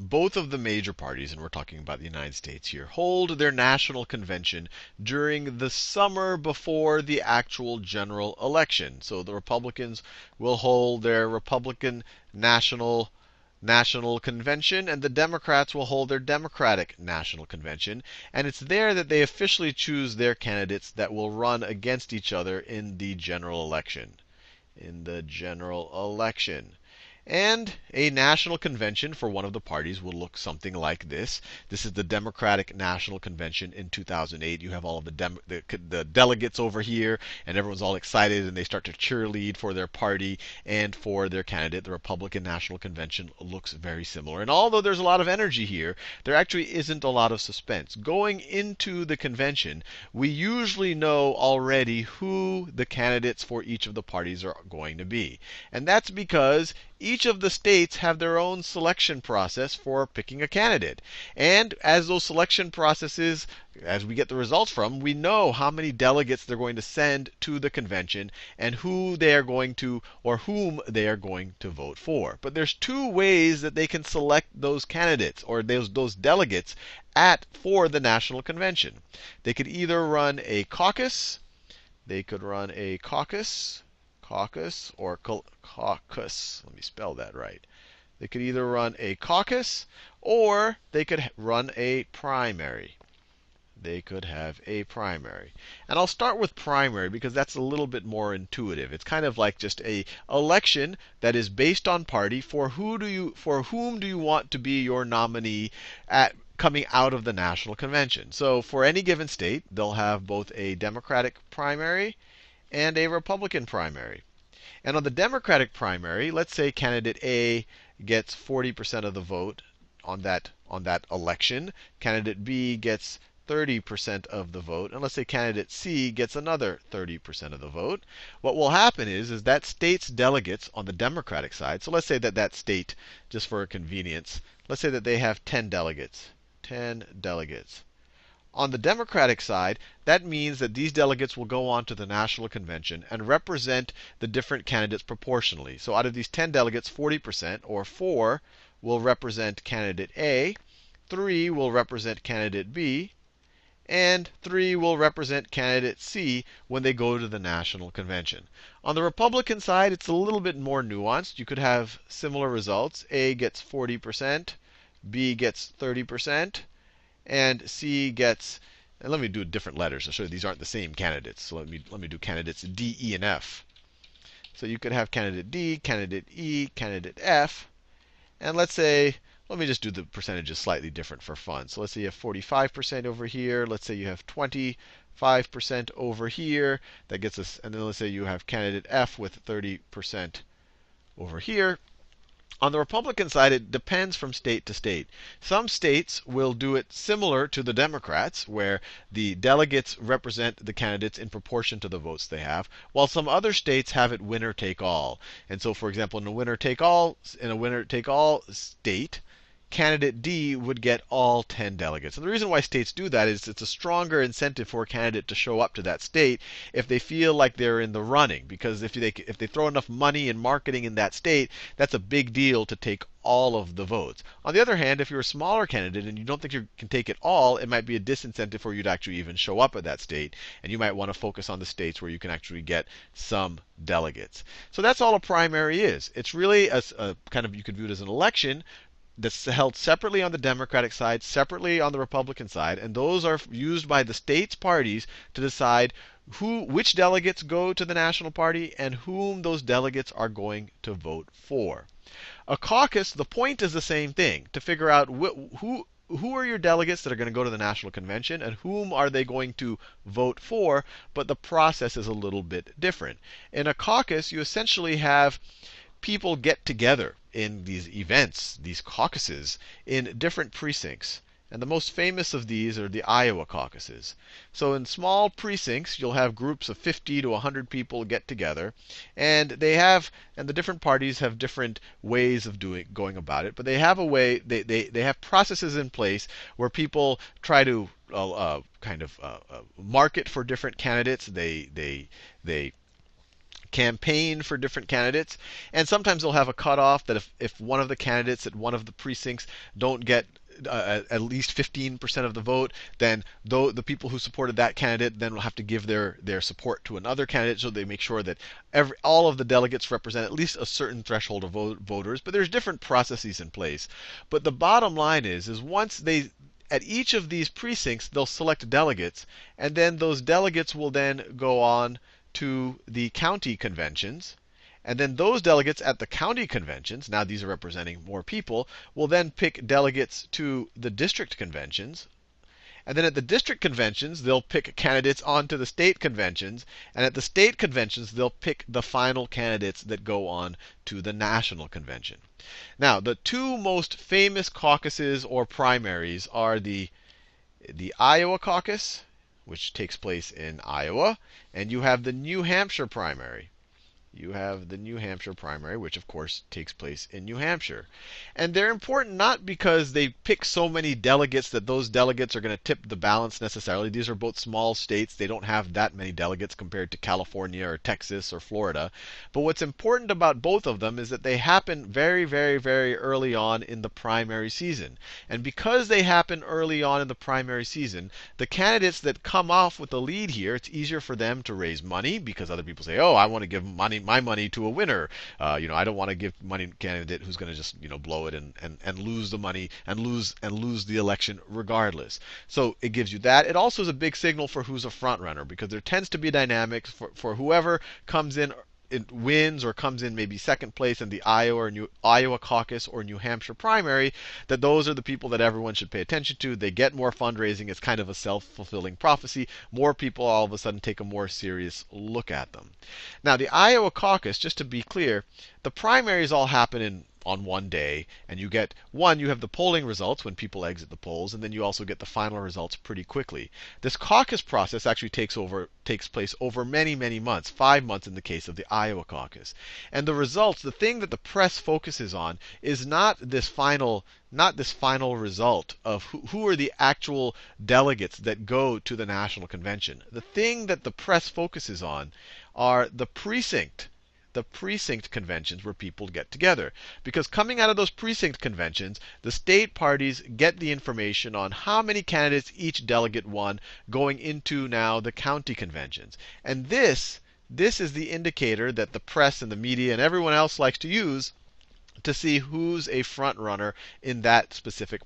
both of the major parties, and we're talking about the United States here, hold their national convention during the summer before the actual general election. So the Republicans will hold their Republican national convention, and the Democrats will hold their Democratic national convention. And it's there that they officially choose their candidates that will run against each other in the general election. And a national convention for one of the parties will look something like this. This is the Democratic National Convention in 2008. You have all of the delegates over here, and everyone's all excited, and they start to cheerlead for their party and for their candidate. The Republican National Convention looks very similar. And although there's a lot of energy here, there actually isn't a lot of suspense. Going into the convention, we usually know already who the candidates for each of the parties are going to be. And that's because each of the states have their own selection process for picking a candidate. And as those selection processes, as we get the results from, we know how many delegates they're going to send to the convention and who they are going to, or whom they are going to vote for. But there's two ways that they can select those candidates, or those delegates, for the national convention. They could either run a caucus, or caucus. Let me spell that right. They could either run a caucus or they could run a primary. They could have a primary. And I'll start with primary because that's a little bit more intuitive. It's kind of like just a election that is based on party. For whom do you want to be your nominee coming out of the national convention? So for any given state, they'll have both a Democratic primary and a Republican primary. And on the Democratic primary, let's say candidate A gets 40% of the vote on that election. Candidate B gets 30% of the vote. And let's say candidate C gets another 30% of the vote. What will happen is that state's delegates on the Democratic side, so let's say that state, just for convenience, let's say that they have 10 delegates. 10 delegates. On the Democratic side, that means that these delegates will go on to the national convention and represent the different candidates proportionally. So out of these 10 delegates, 40%, or 4, will represent candidate A, 3 will represent candidate B, and 3 will represent candidate C when they go to the national convention. On the Republican side, it's a little bit more nuanced. You could have similar results. A gets 40%, B gets 30%, and C gets, and let me do different letters to show you these aren't the same candidates. So let me do candidates D, E, and F. So you could have candidate D, candidate E, candidate F. And let's say, let me just do the percentages slightly different for fun. So let's say you have 45% over here. Let's say you have 25% over here. That gets us, and then let's say you have candidate F with 30% over here. On the Republican side, it depends from state to state. Some states will do it similar to the Democrats, where the delegates represent the candidates in proportion to the votes they have, while some other states have it winner take all. And so, for example, in a winner take all state, candidate D would get all 10 delegates. And the reason why states do that is it's a stronger incentive for a candidate to show up to that state if they feel like they're in the running. Because if they throw enough money and marketing in that state, that's a big deal to take all of the votes. On the other hand, if you're a smaller candidate and you don't think you can take it all, it might be a disincentive for you to actually even show up at that state. And you might want to focus on the states where you can actually get some delegates. So that's all a primary is. It's really a kind of, you could view it as an election that's held separately on the Democratic side, separately on the Republican side, and those are used by the states' parties to decide which delegates go to the national party and whom those delegates are going to vote for. A caucus, the point is the same thing, to figure out who are your delegates that are going to go to the national convention and whom are they going to vote for, but the process is a little bit different. In a caucus, you essentially have people get together in these events, these caucuses, in different precincts. And the most famous of these are the Iowa caucuses. So in small precincts, you'll have groups of 50 to 100 people get together, and the different parties have different ways of going about it. But they have a way, they have processes in place where people try to market for different candidates. They campaign for different candidates. And sometimes they'll have a cutoff that if one of the candidates at one of the precincts don't get at least 15% of the vote, then the people who supported that candidate then will have to give their support to another candidate, so they make sure that all of the delegates represent at least a certain threshold of voters. But there's different processes in place. But the bottom line is once they at each of these precincts, they'll select delegates, and then those delegates will then go on to the county conventions. And then those delegates at the county conventions, now these are representing more people, will then pick delegates to the district conventions. And then at the district conventions, they'll pick candidates onto the state conventions. And at the state conventions, they'll pick the final candidates that go on to the national convention. Now, the two most famous caucuses or primaries are the Iowa caucus, which takes place in Iowa, and you have the New Hampshire primary. You have the New Hampshire primary, which of course takes place in New Hampshire. And they're important not because they pick so many delegates that those delegates are going to tip the balance necessarily. These are both small states. They don't have that many delegates compared to California or Texas or Florida. But what's important about both of them is that they happen very, very, very early on in the primary season. And because they happen early on in the primary season, the candidates that come off with the lead here, it's easier for them to raise money because other people say, oh, I want to give my money to a winner. I don't want to give money to a candidate who's going to just blow it and lose the money and lose the election regardless. So it gives you that. It also is a big signal for who's a front runner, because there tends to be dynamics for whoever comes in, it wins or comes in maybe second place in the Iowa caucus or New Hampshire primary, that those are the people that everyone should pay attention to. They get more fundraising. It's kind of a self-fulfilling prophecy. More people all of a sudden take a more serious look at them. Now, the Iowa caucus, just to be clear, the primaries all happen on one day, and you have the polling results when people exit the polls, and then you also get the final results pretty quickly. This caucus process actually takes place over many, many months, 5 months in the case of the Iowa caucus. And the results, the thing that the press focuses on, is not this final result of who are the actual delegates that go to the national convention. The thing that the press focuses on are the precinct conventions where people get together. Because coming out of those precinct conventions, the state parties get the information on how many candidates each delegate won going into now the county conventions. And this is the indicator that the press and the media and everyone else likes to use to see who's a front runner in that specific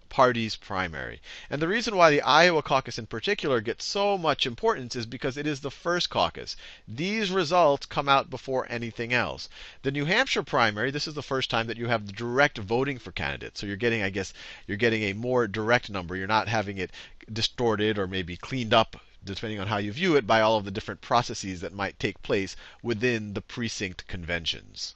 party's primary. And the reason why the Iowa caucus in particular gets so much importance is because it is the first caucus. These results come out before anything else. The New Hampshire primary, this is the first time that you have the direct voting for candidates. So you're getting a more direct number. You're not having it distorted or maybe cleaned up, depending on how you view it, by all of the different processes that might take place within the precinct conventions.